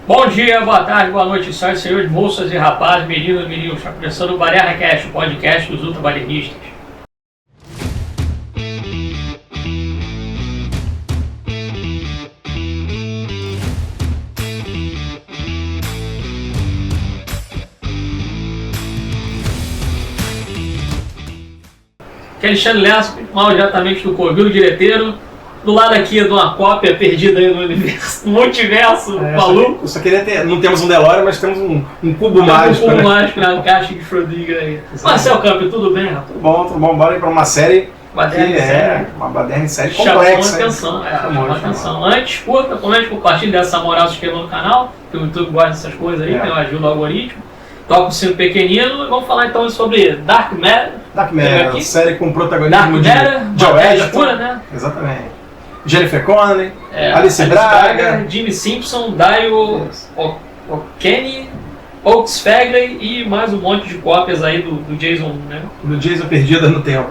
Bom dia, boa tarde, boa noite, senhoras e senhores, moças e rapazes, meninos e meninos. Está começando o Baderna Cast, o podcast dos ultrabadernistas. Que é Alexandre Lessa, mal diretamente do Covil Direteiro. Do lado aqui de uma cópia perdida aí no universo, no multiverso maluco. Eu só queria ter, não temos um DeLorean, mas temos um cubo mágico. Um cubo mágico na caixa de Schrödinger aí. Marcel Campos, tudo bem, rapaz? Tudo bom. Bora aí pra uma série Baderna série. Uma Baderna série complexa. Chamou atenção. Antes, curta, comente, compartilhe dessa moral, se inscreva no canal, que o YouTube gosta dessas coisas aí, que ajuda o algoritmo. Toca o sino pequenino e vamos falar então sobre Dark Matter. Série com protagonismo de Joe Edgerton, né? Exatamente. Jennifer Connelly, Alice Braga, Jimmy Simpson, Dio O'Kenny, Oaks Fagley e mais um monte de cópias aí do Jason, né? Do Jason perdida no tempo.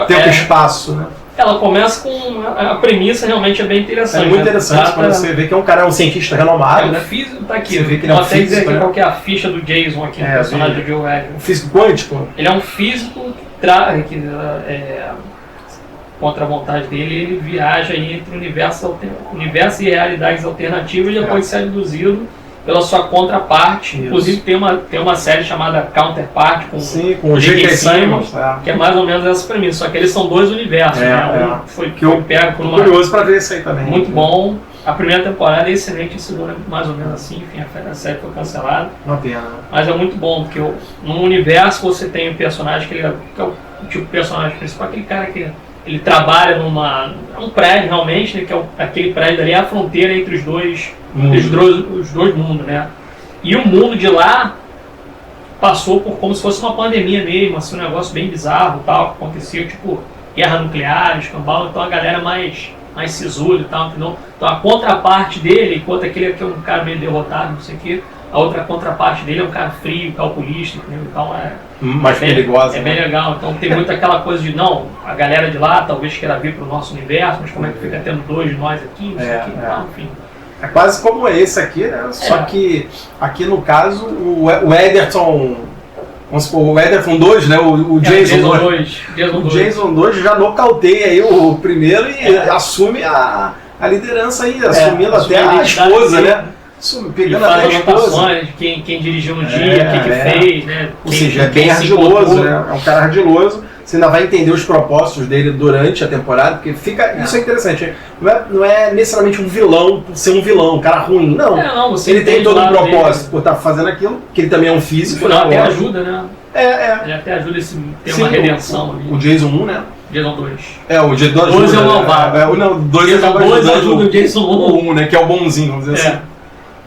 Tempo e espaço, né? Ela começa com a premissa realmente é bem interessante. É muito interessante quando você vê que é um cientista renomado, né? Físico, tá aqui. Você vê que ele é um físico, dizer aqui qual que é a ficha do Jason aqui, no personagem do Joe Edgerton. Um físico quântico? Ele é um físico que contra a vontade dele, ele viaja aí entre universo e realidades alternativas e depois ser abduzido pela sua contraparte. Isso. Inclusive tem uma série chamada Counterpart com o J.K. Simmons, que é mais ou menos essa premissa, só que eles são dois universos, né? Foi pego por curioso para ver isso aí também. Muito bom. A primeira temporada é excelente, a segunda mais ou menos assim, enfim, a série foi cancelada. Uma pena. Mas é muito bom, porque num universo você tem um personagem que é o tipo de personagem principal, aquele cara que ele trabalha um prédio realmente, né, que é aquele prédio ali é a fronteira entre os dois mundos, né? E o mundo de lá passou por como se fosse uma pandemia mesmo, assim, um negócio bem bizarro, tal, que acontecia, tipo, guerra nuclear, escambau, então a galera mais sisuda e tal, entendeu? Então a contraparte dele, enquanto aquele aqui é um cara meio derrotado, não sei o quê, a outra contraparte dele é um cara frio, calculista, entendeu? Então mais perigosa. É bem legal. Então tem muito aquela coisa de, não, a galera de lá talvez queira vir para o nosso universo, mas como é que fica tendo dois de nós aqui, não sei o que, enfim. É quase como esse aqui, né? Só que aqui no caso o Edgerton, vamos supor, o Edgerton 2, né? O Jason 2. O Jason 2 já nocauteia aí o primeiro e assume a liderança aí, assumindo até a esposa, né? Pegando até a esposa. De quem dirigiu no dia, o que fez, né? Ou seja, é bem ardiloso, né? É um cara ardiloso. Você ainda vai entender os propósitos dele durante a temporada, porque isso é interessante. Não é necessariamente um vilão por ser um vilão, um cara ruim. Não. Ele tem todo um propósito por estar fazendo aquilo, que ele também é um físico. No final até ajuda, né? Ele até ajuda ter uma redenção ali. O Jason 1, né? Jason 2. O Jason 2 é o malvado. O 2 acaba ajudando o Jason 1, né? Que é o bonzinho, vamos dizer assim.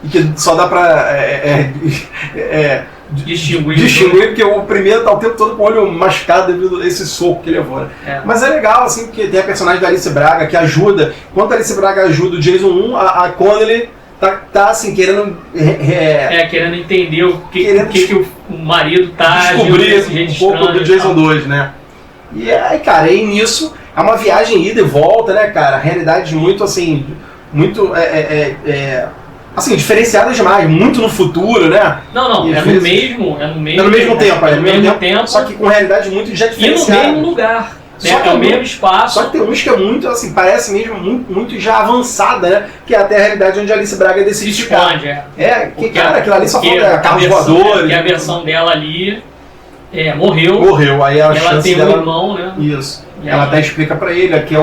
E que só dá pra distinguir, porque o primeiro tá o tempo todo com o olho machucado devido a esse soco que ele levou, né? Mas é legal, assim, porque tem a personagem da Alice Braga que ajuda. Enquanto a Alice Braga ajuda o Jason 1, a Connelly tá assim, querendo... querendo entender o que o marido tá descobrir desse jeito um pouco do Jason 2, né? E aí, cara, e nisso é uma viagem ida e volta, né, cara? Realidades muito, assim, assim, diferenciadas demais, muito no futuro, né? Não, é no mesmo tempo, só que com realidade muito já diferenciada. E no mesmo lugar, né? É o mesmo espaço. Só que tem uns que é muito, assim, parece mesmo muito já avançada, né? Que é até a realidade onde a Alice Braga decide ficar. Aquilo ali só falta carros voadores. Que a versão dela ali morreu. Morreu, aí a chance tem dela... um irmão, né? Isso. Ela até explica pra ele, que é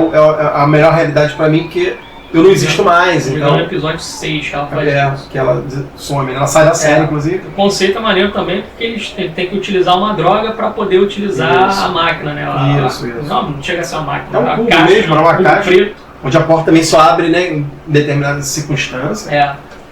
a melhor realidade pra mim, porque eu não existo mais, então... no episódio 6 que ela faz isso. Que ela some, ela sai da série, inclusive. O conceito é maneiro também, porque eles têm que utilizar uma droga para poder utilizar a máquina, né? Isso. Não chega a ser uma máquina. É um cubo mesmo, é uma caixa, onde a porta também só abre, né, em determinadas circunstâncias.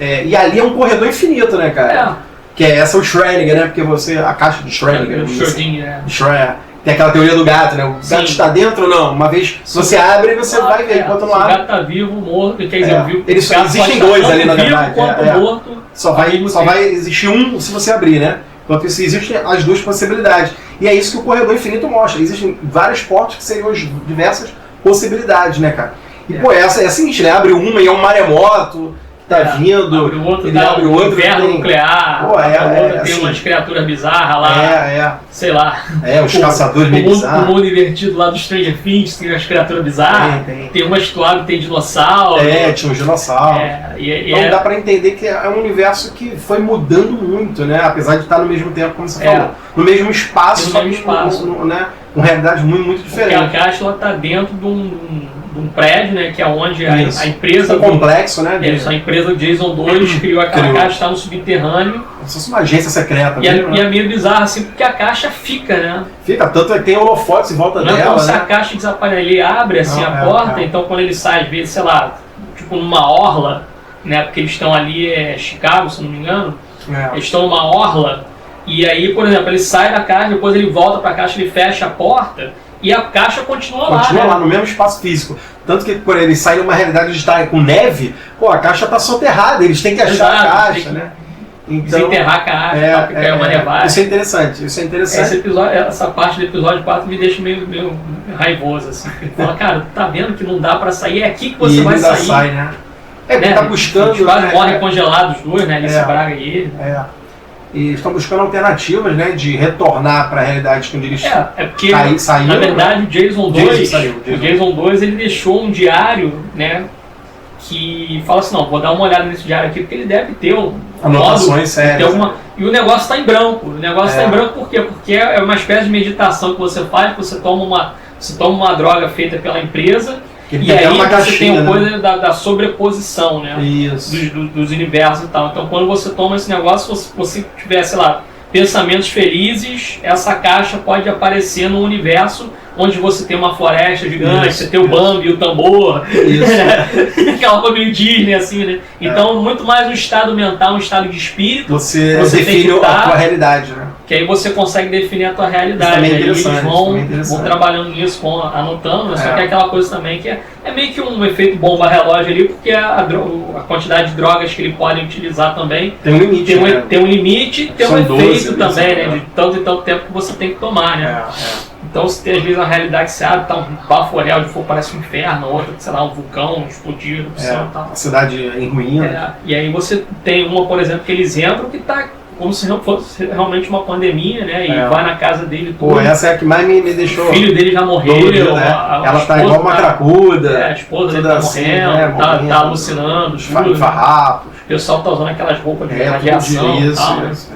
E ali é um corredor infinito, né, cara? Que é o Schrödinger, né? Porque a caixa de Schrödinger. Schrödinger. Tem aquela teoria do gato, né? O gato está dentro ou não? Uma vez você abre, você vai ver, enquanto não abre. O gato está vivo, morto, quer dizer, vivo. Existem dois ali, na verdade. Morto, só vai existir um se você abrir, né? Enquanto isso, existem as duas possibilidades. E é isso que o Corredor Infinito mostra. Existem várias portas que seriam as diversas possibilidades, né, cara? E, pô, essa é a seguinte, né? Abre uma e é um maremoto, tá vindo, abre o outro, ele abre o outro, inverno nuclear, pô, tem assim, umas criaturas bizarras lá, sei lá. Os caçadores meio bizarros. O mundo invertido lá do Stranger Things, tem umas criaturas bizarras, tem umas que tem dinossauro. Tinha um dinossauro. Então dá pra entender que é um universo que foi mudando muito, né? Apesar de estar no mesmo tempo, como você falou. No mesmo espaço, né? Com realidades muito diferentes. Porque a Caixa está dentro de um prédio, né, que é onde a empresa... Um complexo, né? A empresa Jason 2 criou aquela caixa, está no subterrâneo. Como se fosse uma agência secreta. E é meio bizarro, assim, porque a caixa fica, né? Fica, tanto é que tem holofotes em volta dela, então, se a caixa desaparece, ele abre, assim, a porta, então quando ele sai, às vezes, sei lá, tipo numa orla, né, porque eles estão ali, Chicago, se não me engano, eles estão numa orla, e aí, por exemplo, ele sai da caixa, depois ele volta para a caixa, ele fecha a porta, e a caixa continua lá. Continua lá, no mesmo espaço físico. Tanto que quando eles saem numa realidade de estar com neve, a caixa está soterrada, eles têm que achar a caixa, né? Então, desenterrar a caixa, porque caiu uma nevada. Isso é interessante, essa parte do episódio 4 me deixa meio raivoso, assim. Fala, cara, tá vendo que não dá pra sair, é aqui que você vai sair. Sai, né? Porque tá buscando... Eles quase morrem congelados os dois, né? Alice Braga e ele. E estão buscando alternativas, né, de retornar para a realidade quando eles porque, na verdade, o Jason 2 ele deixou um diário, né, que fala assim, não, vou dar uma olhada nesse diário aqui, porque ele deve ter anotações sérias. E o negócio está em branco. O negócio está em branco por quê? Porque é uma espécie de meditação que você faz, que você toma uma droga feita pela empresa. E aí você tem a coisa da sobreposição, né? Dos universos e tal. Então quando você toma esse negócio, se você tiver, sei lá, pensamentos felizes, essa caixa pode aparecer num universo onde você tem uma floresta gigante, você tem o Bambi e o tambor, aquela coisa meio Disney, assim, né? Então, muito mais um estado mental, um estado de espírito. Você define a tua realidade, né? Que aí você consegue definir a tua realidade. Aí eles vão trabalhando nisso, anotando, só que é aquela coisa também que é meio que um efeito bomba relógio ali, porque a quantidade de drogas que ele pode utilizar também tem um limite, tem um limite, tem um efeito também, né? De tanto e tanto tempo que você tem que tomar, né? Então, se tem às vezes uma realidade que você abre, tá um bafo real de fogo, parece um inferno, outra, sei lá, um vulcão explodindo, tal. Uma cidade em ruína. E aí você tem uma, por exemplo, que eles entram que tá como se não fosse realmente uma pandemia, né? E vai na casa dele tudo. Pô, essa é a que mais me deixou. O filho dele já morreu. Doido, né? Ela tá igual uma cracuda. A esposa dele tá morrendo, tá alucinando. Farrapos. O pessoal tá usando aquelas roupas de radiação. Isso.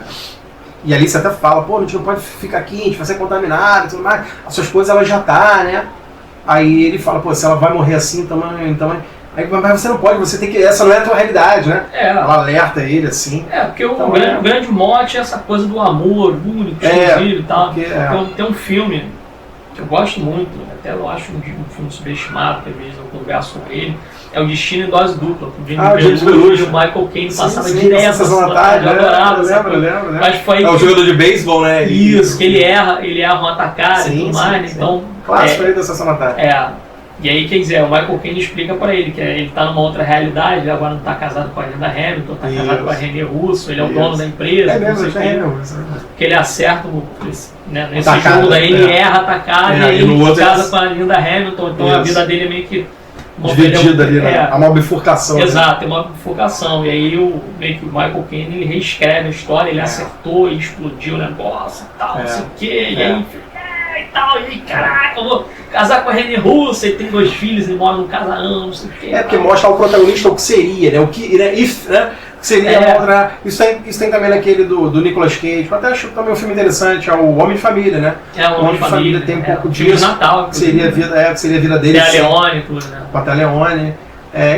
E ali você até fala, pô, a gente não pode ficar aqui, a gente vai ser contaminado e tudo mais. A sua esposa, ela já tá, né? Aí ele fala, pô, se ela vai morrer assim, então... Aí, mas você não pode, você tem que... Essa não é a tua realidade, né? Ela alerta ele, assim. Porque então, o grande mote é essa coisa do amor, único, exclusivo e tal. Tem um filme que eu gosto muito, até eu acho um filme subestimado, que às vezes eu converso com ele, é o Destino em Dose Dupla, com o James Belushi e o Michael Caine passava direto na sessão da tarde, eu adorava. Lembro. Mas foi o jogador de beisebol, né? Isso, que ele erra uma atacada e tudo mais, né? Então... Clássico aí da sessão da tarde. E aí, quer dizer, o Michael Caine explica pra ele que ele tá numa outra realidade, ele agora não tá casado com a Linda Hamilton, tá casado com a René Russo, ele é o dono da empresa, que ele acerta, né, nesse jogo daí ele erra a atacada e aí ele casa com a Linda Hamilton, então a vida dele é meio que dividida ali, né? Há uma bifurcação. Exato, tem uma bifurcação. E aí meio que o Michael Caine ele reescreve a história, ele acertou e explodiu o negócio e tal, não sei o quê, e aí e tal, e aí, caraca, eu vou casar com a René Russo, e tem 2 filhos e mora num casarão, não sei o quê. Porque mostra o protagonista o que seria, né? O que, né? Que seria uma outra. Isso tem também naquele do Nicolas Cage, eu até acho também um filme interessante, é o Homem de Família, né? O Homem de Família tem um pouco disso. Natal, que seria a vida dele. Tem a Leone, tudo, né? Com a Leone.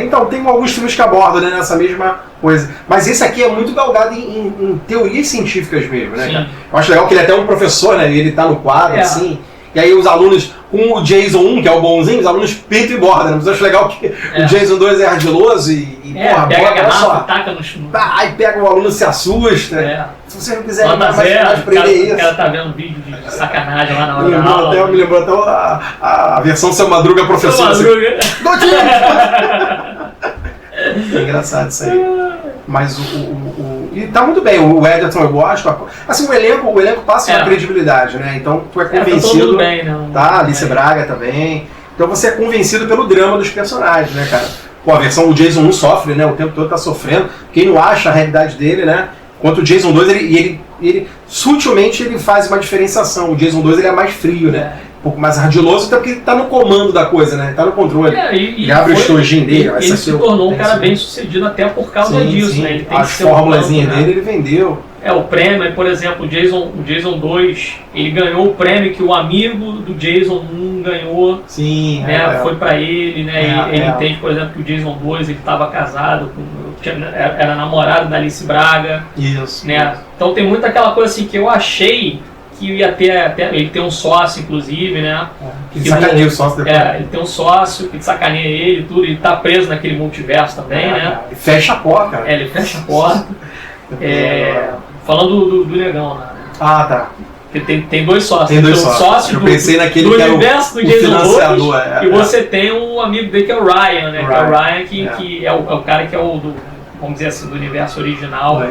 Então, tem alguns filmes que abordam, né, nessa mesma coisa. Mas esse aqui é muito galgado em teorias científicas mesmo, né, cara? Eu acho legal que ele é até um professor, né? Ele tá no quadro, assim. E aí os alunos, com o Jason 1, que é o bonzinho, os alunos pintam e bordam, né? Mas eu acho legal que o Jason 2 é ardiloso porra, pega a garrafa, taca no chão. Aí pega o aluno, se assusta. Se você não quiser mais prender isso. O cara tá vendo vídeo de sacanagem lá na hora da aula. Me lembrou até a versão Seu Madruga professor. Seu Madruga. É engraçado isso aí. Mas e tá muito bem, o Ederson eu gosto. Assim, o elenco passa uma credibilidade, né? Então tu é convencido. Tá tudo bem, não. Tá, Alice Braga também. Então você é convencido pelo drama dos personagens, né, cara? Pô, a versão do Jason 1 sofre, né? O tempo todo tá sofrendo. Quem não acha a realidade dele, né? Enquanto o Jason 2, ele sutilmente ele faz uma diferenciação. O Jason 2 ele é mais frio, né? Um pouco mais ardiloso, até porque ele tá no comando da coisa, né? Tá no controle. Ele abre o estojinho dele. Ele se tornou um cara bem sucedido até por causa disso, né? Ele tem as formulazinhas dele ele vendeu. O prêmio, por exemplo, o Jason 2, ele ganhou o prêmio que o amigo do Jason 1 ganhou. Sim, né? Foi pra ele, né? Ele entende, por exemplo, que o Jason 2 ele estava casado, era namorado da Alice Braga. Isso. Né? Então tem muita aquela coisa assim que eu achei que ia ter ele tem um sócio, inclusive, né? Ele sacaneia o sócio depois. Ele tem um sócio que sacaneia ele e tudo, ele tá preso naquele multiverso também, né? Ele fecha a porta. Ele fecha a porta. Falando do Negão, né? Ah, tá. Porque tem dois sócios. Tem dois sócios. Eu pensei naquele do universo do Jason 2, e você tem um amigo dele que é o Ryan, né? Que é o Ryan que é o cara que é o do, vamos dizer assim, do universo original,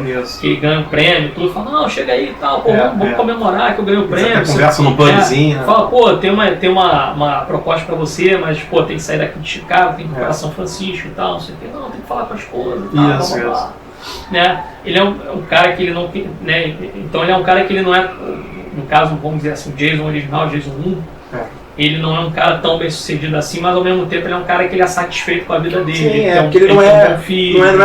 que ele ganha um prêmio e tudo. Fala, não, chega aí e tal, vamos comemorar que eu ganhei o prêmio. Você conversa num pubzinho. Né? Fala, tem uma proposta pra você, mas tem que sair daqui de Chicago, tem que ir pra São Francisco e tal, não sei o que. Não, tem que falar com a esposa e tal, vamos lá. Né? Ele é um cara que ele não, né? Então ele é um cara que ele não é, no caso, vamos dizer assim, o Jason original, o Jason 1, ele não é um cara tão bem sucedido assim, mas ao mesmo tempo ele é um cara que ele é satisfeito com a vida dele. Sim, porque ele não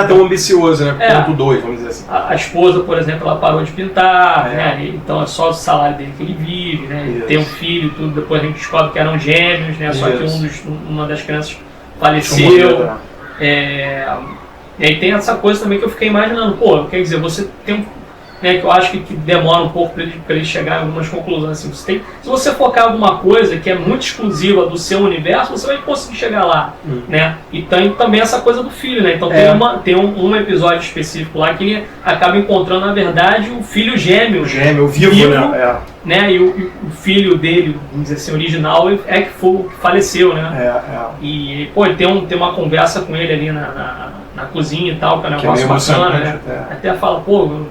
é tão ambicioso, né? Ponto 2, vamos dizer assim. A esposa, por exemplo, ela parou de pintar, né? Então é só o salário dele que ele vive, né? Ele tem um filho e tudo, depois a gente descobre que eram gêmeos, né? Só que uma das crianças faleceu. E aí tem essa coisa também que eu fiquei imaginando, quer dizer, você tem que eu acho que demora um pouco para ele chegar em algumas conclusões. Assim, se você focar em alguma coisa que é muito exclusiva do seu universo, você vai conseguir chegar lá, né? E tem também essa coisa do filho, né? Então tem um episódio específico lá que ele acaba encontrando, na verdade, o filho gêmeo. Vivo, né? E o filho dele, vamos dizer assim, original, que faleceu, né? E, ele tem uma conversa com ele ali na cozinha e tal, que é um negócio bacana, né? Até fala,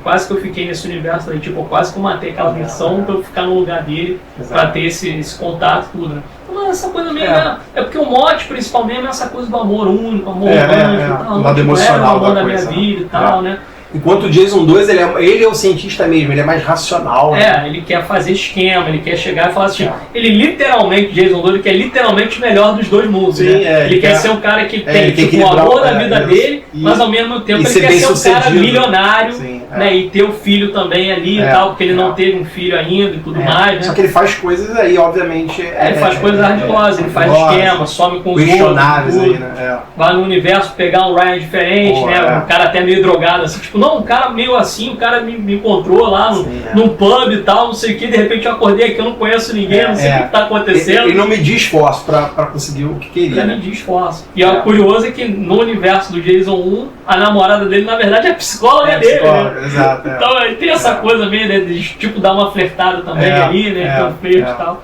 quase que eu fiquei nesse universo aí, quase que eu matei aquela versão pra eu ficar no lugar dele, pra ter esse contato, tudo, né? Então, essa coisa meio, é porque o mote principal mesmo é essa coisa do amor único, amor romântico, tal, lado emocional o amor da minha vida e tal, né? Enquanto o Jason 2, ele é o cientista mesmo, ele é mais racional. Ele quer fazer esquema, ele quer chegar e falar assim, ele literalmente, Jason 2, ele quer literalmente o melhor dos dois mundos. Sim, né? Ele quer ser um cara que tem o amor da vida dele, mas ao mesmo tempo ele quer ser um cara milionário, né? E ter o filho também ali e tal, porque ele não teve um filho ainda e tudo mais. Né? Só que ele faz coisas aí, obviamente. Ele faz coisas ardilosas, ele faz esquema, some com os questionáveis aí, né? Vai no universo pegar um Ryan diferente, né? Um cara até meio drogado, assim, um cara meio assim, o cara me encontrou lá num pub e tal, não sei o que, de repente eu acordei aqui, eu não conheço ninguém, não sei o que está acontecendo. Ele não media esforço para conseguir o que queria. Ele media esforço. E o curioso é que no universo do Jason 1, a namorada dele, na verdade, é a psicóloga dele. Né? Exato. Então ele tem essa coisa meio de dar uma flertada também ali, né? Tem um flerte e tal.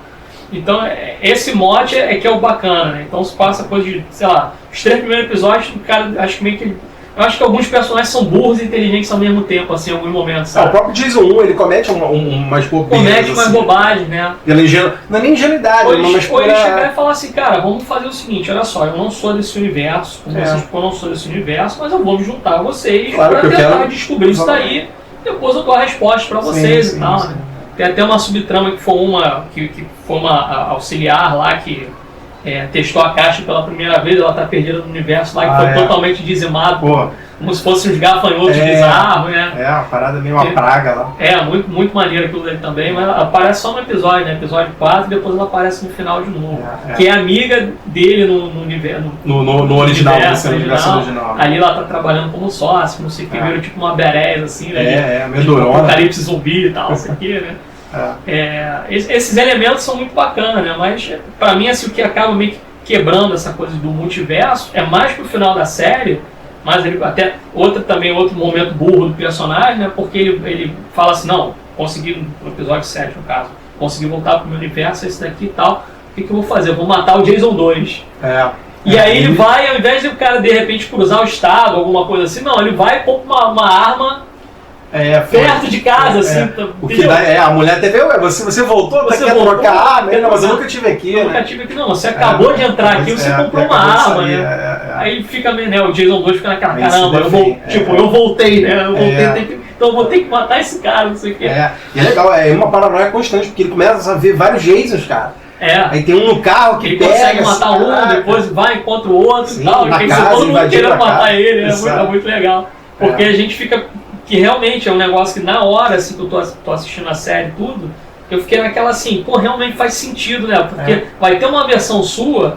Então, esse mote que é o bacana, né? Então se passa coisa de, sei lá, os 3 primeiros episódios, o cara, acho que meio que eu acho que alguns personagens são burros e inteligentes ao mesmo tempo, assim, em alguns momentos, sabe? O próprio Jason 1, ele comete umas bobeiras. Comete umas bobagens, né? Não é nem ingenuidade, mas ou ele chegar e falar assim, cara, vamos fazer o seguinte, olha só, eu não sou desse universo, eu não sou desse universo, mas eu vou me juntar a vocês para tentar descobrir isso daí, depois eu dou a resposta para vocês e tal, né? Tem até uma subtrama que foi uma auxiliar lá que testou a caixa pela primeira vez, ela tá perdida no universo lá, que foi totalmente dizimado, como se fossem uns gafanhotos bizarros, né? Uma parada meio uma praga lá. Muito, muito maneiro aquilo dele também, mas ela aparece só no episódio, né? Episódio 4, e depois ela aparece no final de novo. Que é amiga dele no universo. No original, original. Ali ela tá trabalhando como sócio, não sei o que, virou tipo uma bereza, assim, né? Meio durona. Apocalipse zumbi e tal, não sei o que, né? Esses elementos são muito bacanas, né? Mas pra mim, assim, o que acaba meio que quebrando essa coisa do multiverso é mais pro final da série, mas ele até outro momento burro do personagem, né? Porque ele fala assim, não, consegui, no episódio 7 no caso, consegui voltar pro meu universo, esse daqui e tal, o que eu vou fazer? Eu vou matar o Jason 2. E aí ele vai, ao invés de o cara de repente cruzar o estado, alguma coisa assim, não, ele vai e compra uma arma perto de casa, assim. O que dá, a mulher até veio, você voltou, você quer trocar? Não, mas eu nunca tive aqui. Eu nunca tive aqui, não. Você acabou de entrar aqui, você comprou uma arma, né? Aí fica meio, né? O Jason 2 fica naquela, caramba, eu voltei, né? Eu voltei, então eu vou ter que matar esse cara, não sei o quê. E é legal, é uma paranoia constante, porque ele começa a ver vários Jasons, cara. Aí tem um no carro que ele consegue matar um, depois vai, encontra o outro e tal. E todo mundo querendo matar ele, é muito legal. Porque a gente fica... Que realmente é um negócio que na hora, assim, que eu tô assistindo a série e tudo, eu fiquei naquela assim, pô, realmente faz sentido, né? Porque vai ter uma versão sua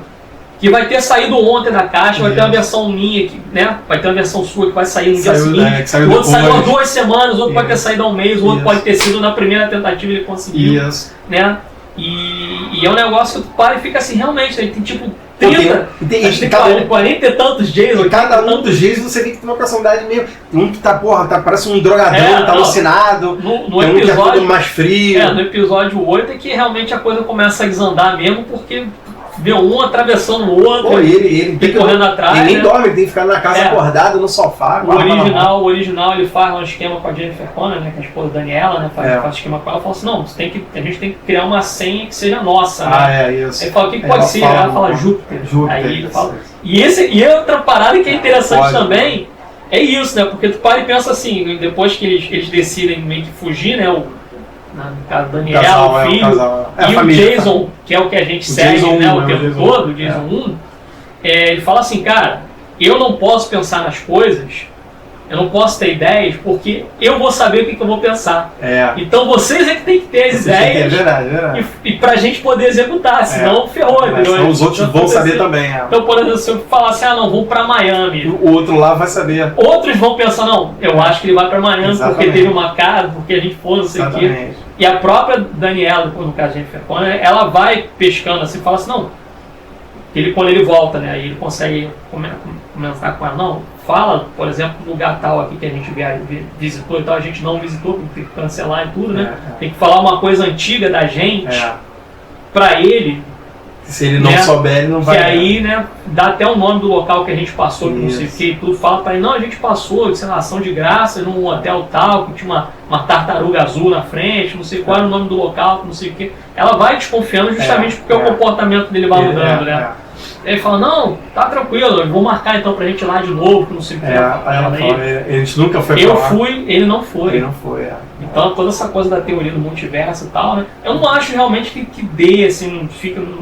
que vai ter saído ontem da caixa, vai ter uma versão minha, que, né? Vai ter uma versão sua que vai sair no dia seguinte, o outro saiu há 2 semanas, o outro pode ter saído há um mês, o outro pode ter sido na primeira tentativa ele conseguiu, né? E é um negócio que tu para e fica assim, realmente, ele tem tipo 30, tem 40 e tantos Jason. E cada um dos Jason você vê que tem uma personalidade mesmo. Um que parece um drogadão, tá alucinado. No tem episódio, um que é tudo mais frio. No episódio 8 é que realmente a coisa começa a desandar mesmo, porque vê um atravessando o outro. Pô, ele tem correndo atrás. Ele nem dorme, ele tem que ficar na casa acordado no sofá. O original ele faz um esquema com a Jennifer Connelly, né, que é a esposa da Daniela, né, faz esquema com ela, fala assim, não, a gente tem que criar uma senha que seja nossa, né? Isso. Aí fala, o que pode ser? Ela fala Júpiter. Aí ele fala. E outra parada que é interessante também é isso, né? Porque tu para e pensa assim, depois que eles decidem meio que fugir, né? No caso, Daniel, o filho, e o Jason, que é o que a gente segue, né, o tempo todo, o Jason 1, ele fala assim, cara, eu não posso pensar nas coisas, eu não posso ter ideias, porque eu vou saber o que eu vou pensar. Então vocês é que tem que ter as ideias. É verdade. E pra gente poder executar, senão ferrou, entendeu? Senão os outros vão saber também. Então, por exemplo, se eu falar assim, não, vamos pra Miami. O outro lá vai saber. Outros vão pensar, não, eu acho que ele vai pra Miami porque teve uma casa, porque a gente foi, não sei o quê. E a própria Daniela, no caso de Jennifer Connelly, ela vai pescando assim, fala assim, não, quando ele volta, né, aí ele consegue comentar com ela, não, fala, por exemplo, no lugar tal aqui que a gente visitou e tal, a gente não visitou, porque tem que cancelar e tudo, né, tem que falar uma coisa antiga da gente pra ele. Se ele não souber, ele não vai. Que aí, né, dá até o nome do local que a gente passou, que não sei o que, e tudo, fala pra ele, não, a gente passou, sei lá, ação de graça, num hotel tal, que tinha uma tartaruga azul na frente, não sei qual era o nome do local, não sei o que. Ela vai desconfiando justamente porque o comportamento dele vai mudando, né? Ele fala, não, tá tranquilo, eu vou marcar então pra gente ir lá de novo, não sei o que. Aí ela fala, a gente nunca foi pra lá. Eu fui, ele não foi. Ele não foi, Então toda essa coisa da teoria do multiverso e tal, né? Eu não acho realmente que dê, assim,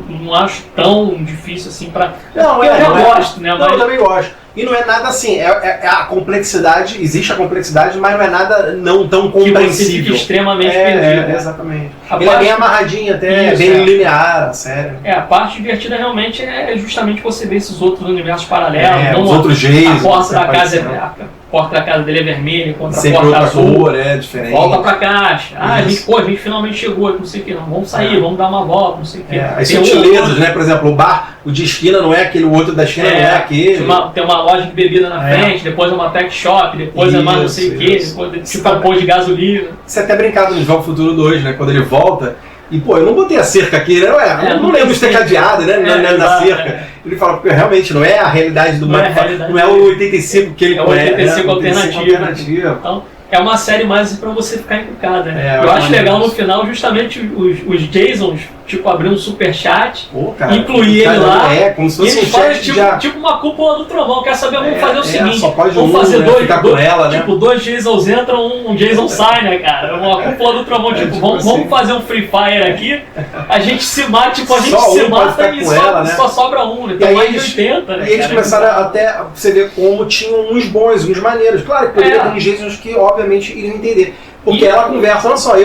não acho tão difícil assim pra... Não, eu gosto, né? Não, eu também gosto. E não é nada assim, é a complexidade, existe a complexidade, mas não é nada não tão compreensível. Que você fica extremamente perdido. Exatamente. Ele é bem amarradinho até, bem linear, sério. A parte divertida realmente é justamente você ver esses outros universos paralelos. Não os outros Jason. A porta da casa dele é vermelha, enquanto a porta azul cor, diferente. Volta pra caixa. A gente finalmente chegou, não sei o que, não, vamos sair, vamos dar uma volta, não sei o que. As sutilezas, né? Por exemplo, o bar, o de esquina não é aquele, o outro da esquina não é aquele. Tem uma loja de bebida na frente, depois é uma pet shop, depois é mais não sei o que, depois tipo um posto de gasolina. Isso é até brincado no Jogo Futuro 2, né? Quando ele volta. E, pô, eu não botei a cerca aqui, né? Eu não lembro de ter cadeado, né? Na cerca. Ele fala, porque realmente não é a realidade do mundo. Não é o 85 que ele conhece. É o 85 alternativo. Então, é uma série mais pra você ficar encucada, né? Eu acho legal no final, justamente, os Jasons, tipo, abrir um superchat, incluir ele lá. Como se fosse e eles fazem tipo uma cúpula do trovão. Quer saber? Vamos fazer o seguinte: vamos fazer dois Jasons entram, um Jason sai, né, cara? Uma cúpula do trovão, vamos fazer um Free Fire aqui, a gente se mata, a gente se mata e só sobra um, né? Tem mais de 80, né? E eles começaram até você ver como tinham uns bons, uns maneiros. Claro que poderia ter uns Jasons que, obviamente, iriam entender. Porque ela conversa, não só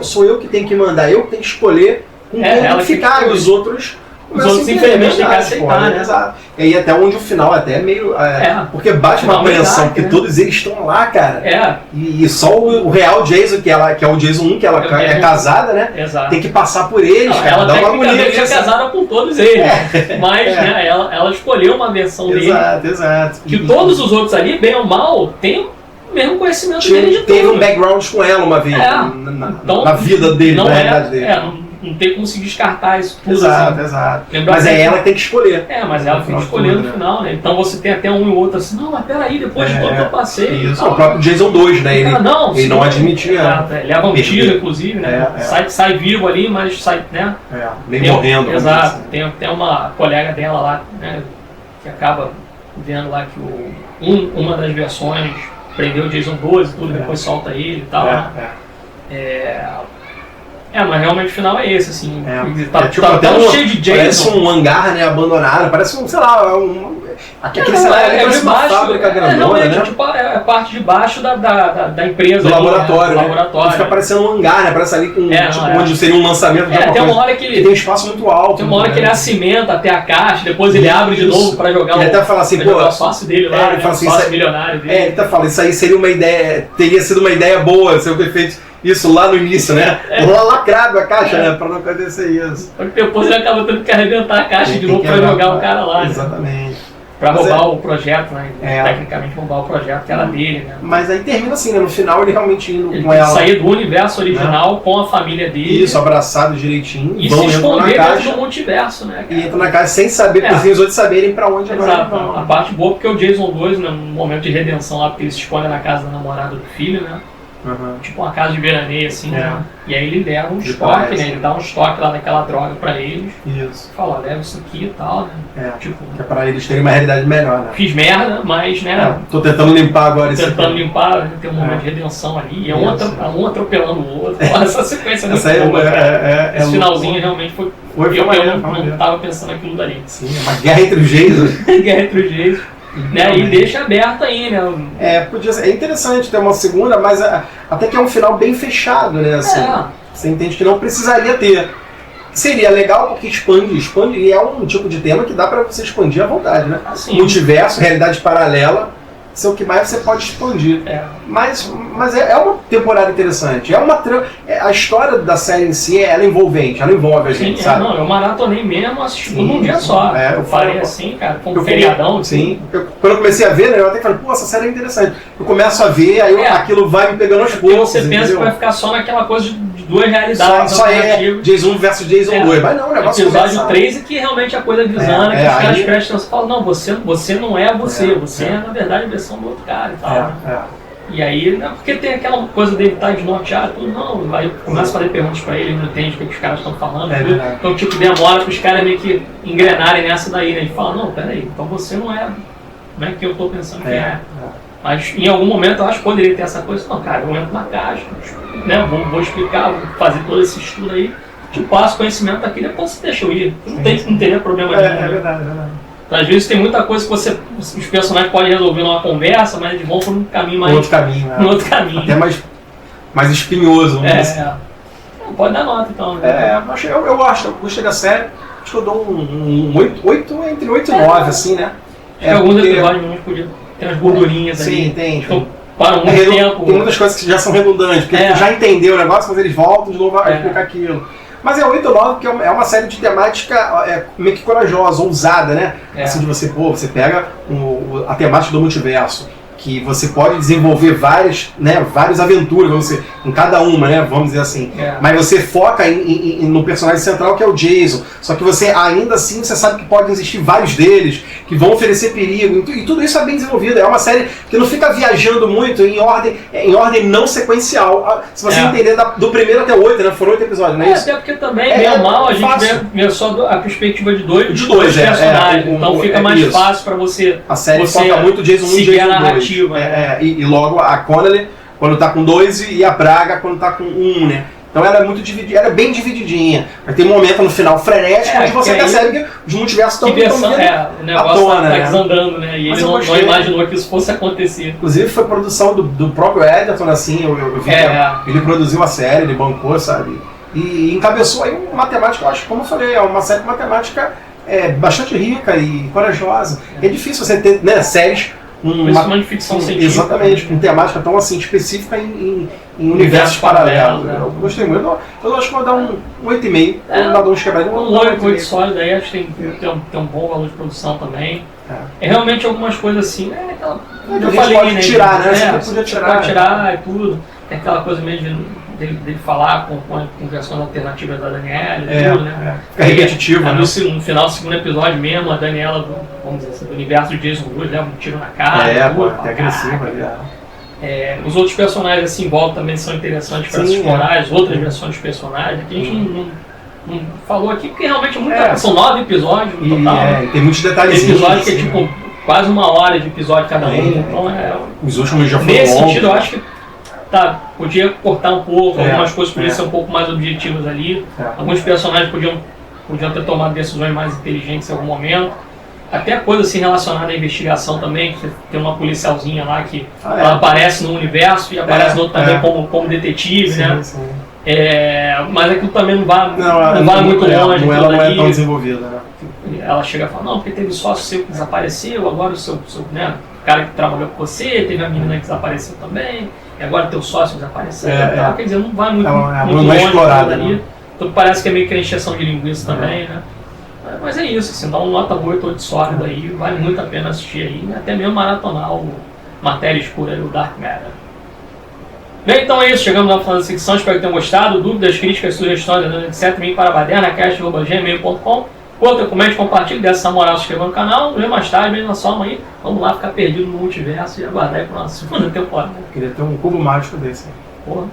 sou eu que tenho que mandar, eu que tenho que escolher com quem ficar, e os outros infelizmente têm que aceitar, né? Exato. E aí até onde o final até é meio... porque bate uma apreensão, porque todos eles estão lá, cara. E só o real Jason, que é o Jason 1, que ela é casada, né? Exato. Tem que passar por eles, cara. Ela tecnicamente é casada com todos eles. Mas né, ela escolheu uma versão dele. Exato. Que todos os outros ali, bem ou mal, tem mesmo conhecimento dele de tudo. Teve um background com ela uma vez, na vida dele, na realidade dele. não tem como se descartar isso tudo. Exato, assim. Exato. Mas é ela que tem que escolher. Mas ela tem que escolher no final, né? Então você tem até um e outro assim, não, mas peraí, depois de quanto eu passei. Isso, o próprio Jason 2, né? Ele não admitia. Exato, leva um tiro, inclusive, né? Sai vivo ali, mas sai, né? Meio morrendo. Exato. Tem uma colega dela lá, né? Que acaba vendo lá que uma das versões prendeu o Jason 12 e tudo, depois solta ele e tal. Mas realmente o final é esse, assim. Tá cheio de Jason. Parece um hangar, né, abandonado, parece um, sei lá, aquele cenário parece uma fábrica grandona, né? Tipo, é a parte de baixo da empresa. Do ali, laboratório, né? Do laboratório. Fica parecendo um hangar, né? Parece ali com, onde seria um lançamento de alguma coisa. Uma hora que ele tem um espaço muito alto. Tem uma hora que ele acimenta até a caixa, depois ele abre de novo pra jogar ele até fala assim, o sócio dele lá, ele fala assim, sócio milionário dele. Ele até fala, isso aí seria uma ideia, teria sido uma ideia boa se eu ter feito isso lá no início, né? Lá lacrado a caixa, né? Pra não acontecer isso. Porque depois ele acaba tendo que arrebentar a caixa de novo pra jogar o cara lá. Exatamente. Né? Pra roubar o projeto, né? Tecnicamente roubar o projeto que era dele, né? Mas aí termina assim, né? No final ele realmente indo com ela. Sair do universo original com a família dele. Isso, abraçado direitinho. E se esconder dentro do multiverso, né? Cara? E entra na caixa sem saber, porque os outros saberem pra onde agora vão. A parte boa porque o Jason 2, né, no momento de redenção lá, porque ele se esconde na casa da namorada do filho, né? Tipo uma casa de veraneio, assim, né? E aí ele leva um estoque, né? Ele dá um estoque lá daquela droga pra eles. Isso. Fala, leva isso aqui e tal, né? Tipo, que é pra eles terem uma realidade melhor, né? Fiz merda, mas, né? Tô tentando limpar agora isso. Tentando limpar, tem um momento de redenção ali. E é um atropelando o outro. Essa sequência é muito boa, cara. Esse finalzinho realmente foi. Eu não tava pensando naquilo dali. Sim, é uma guerra entre os Jesus. Guerra entre os Jesus. Né? E deixa aberto aí, né? Podia ser. É interessante ter uma segunda, mas até que é um final bem fechado, né? Assim, você entende que não precisaria ter. Seria legal porque expande, e é um tipo de tema que dá pra você expandir à vontade, né? Multiverso, realidade paralela, isso é o que mais você pode expandir. Mas é uma temporada interessante. A história da série em si, ela é envolvente, ela envolve a gente, sabe? Não, eu maratonei mesmo, assisti tudo num dia só. Eu falei assim, cara, com um feriadão. Sim. Quando eu comecei a ver, né, eu até falei, pô, essa série é interessante. Eu começo a ver, aí aquilo vai me pegando aos poucos. Você pensa que vai ficar só naquela coisa de duas realidades. Só Jason versus Jason 2. Mas não, o negócio episódio 3 é que realmente a coisa desanda, que os caras prestam atenção e falam, não, você não é você é na verdade a versão do outro cara e tal. E aí, não é porque tem aquela coisa dele estar desnorteado, tudo, não, aí começa a fazer perguntas pra ele não entende o que os caras estão falando. Então, tipo, demora para os caras meio que engrenarem nessa daí, né? E fala, não, peraí, então você não é que eu tô pensando que é. Mas em algum momento eu acho que poderia ter essa coisa, não, cara, eu entro na caixa, né? Vou explicar, vou fazer todo esse estudo aí, te passo conhecimento daqui, depois você deixa eu ir. Não teria problema nenhum. É verdade. Às vezes tem muita coisa que os personagens podem resolver numa conversa, mas eles vão por um caminho mais... outro caminho. Até mais espinhoso, vamos dizer assim. Pode dar nota então. Né? Eu gostei da série. Acho que eu dou um 8, entre 8 e 9, assim, né? Alguns episódios podiam ter umas gordurinhas ali. Sim, tem. Então, para muito tempo. Tem muitas coisas que já são redundantes, porque tu já entendeu o negócio, mas eles voltam de novo a explicar aquilo. Mas é 8 ou 9 porque é uma série de temática meio que corajosa, ousada, né? Assim de você pega a temática do multiverso, que você pode desenvolver várias aventuras, vamos dizer, em cada uma, né? Vamos dizer assim. Mas você foca no personagem central, que é o Jason. Só que você, ainda assim, você sabe que podem existir vários deles, que vão oferecer perigo. E tudo isso é bem desenvolvido. É uma série que não fica viajando muito em ordem não sequencial. Se você entender do primeiro até o 8, né? Foram 8 episódios, não é isso? Até porque também, bem ou mal, a gente vê só a perspectiva de dois personagens. Então fica mais fácil para você. A série foca muito Jason 1 e Jason 2. Narrativa. E logo a Connelly quando tá com 2 e a Braga quando tá com 1, né? Então ela é muito dividida, ela é bem divididinha. Mas tem um momento no final frenético onde você percebe que os multiversos estão o negócio tá desandando, né? E ele não imaginou que isso fosse acontecer. Inclusive foi produção do próprio Edgerton, assim, eu vi que ele produziu a série, ele bancou, sabe? E encabeçou aí uma matemática, eu acho, como eu falei, é uma série de matemática bastante rica e corajosa. É difícil você ter, né, séries uma de ficção científica. Exatamente, com temática tão assim específica em universos paralelos. Né? Eu gostei muito. Eu acho que vou dar um 8,5. Vou dar uns quebradinhos. Um 8 sólido aí, acho que tem um bom valor de produção também. Realmente algumas coisas assim, eu falei, pode tirar, né? Você pode tirar e tudo. Tem aquela coisa meio de dele falar com versões alternativas da Daniela e tudo, né? Fica repetitivo, né? No final do segundo episódio mesmo, a Daniela, vamos dizer assim, do universo de Jason Wood, leva um tiro na cara. Até agressiva ali. Os outros personagens assim, em volta também são interessantes para se explorar, as outras versões dos personagens, que a gente não falou aqui, porque realmente são 9 episódios no total. Tem muitos detalhes. Tem episódio que é tipo quase 1 hora de episódio cada um. Então os últimos já foram nesse sentido, eu acho que podia cortar um pouco, algumas coisas podiam ser um pouco mais objetivas ali. Alguns personagens podiam ter tomado decisões mais inteligentes em algum momento. Até coisa assim relacionada à investigação também, que tem uma policialzinha lá que ela aparece no universo e aparece no outro também como detetive, né? Sim. Mas aquilo também não vai muito longe. Ela não é tão desenvolvida, né? Ela chega e fala, não, porque teve sócio seu que desapareceu, agora o seu né, o cara que trabalhou com você, teve a menina que desapareceu também, e agora teu sócio desapareceu. Quer dizer, não vai muito longe explorada ali. Então parece que é meio que encheção de linguiça também, né? Mas é isso, assim, dá um nota 8 ou de sólido aí, vale muito a pena assistir aí, até mesmo maratonar o Matéria Escura do Dark Matter. Bem, então é isso, chegamos ao final da secção, espero que tenham gostado. Dúvidas, críticas, sugestões, etc. Vem para badernacast.gmail.com. Curta, comente, compartilhe, dê essa moral, se inscreva no canal. Vem mais tarde, vem na soma aí. Vamos lá ficar perdido no multiverso e aguardar aí para a segunda temporada. Queria ter um cubo mágico desse. Porra.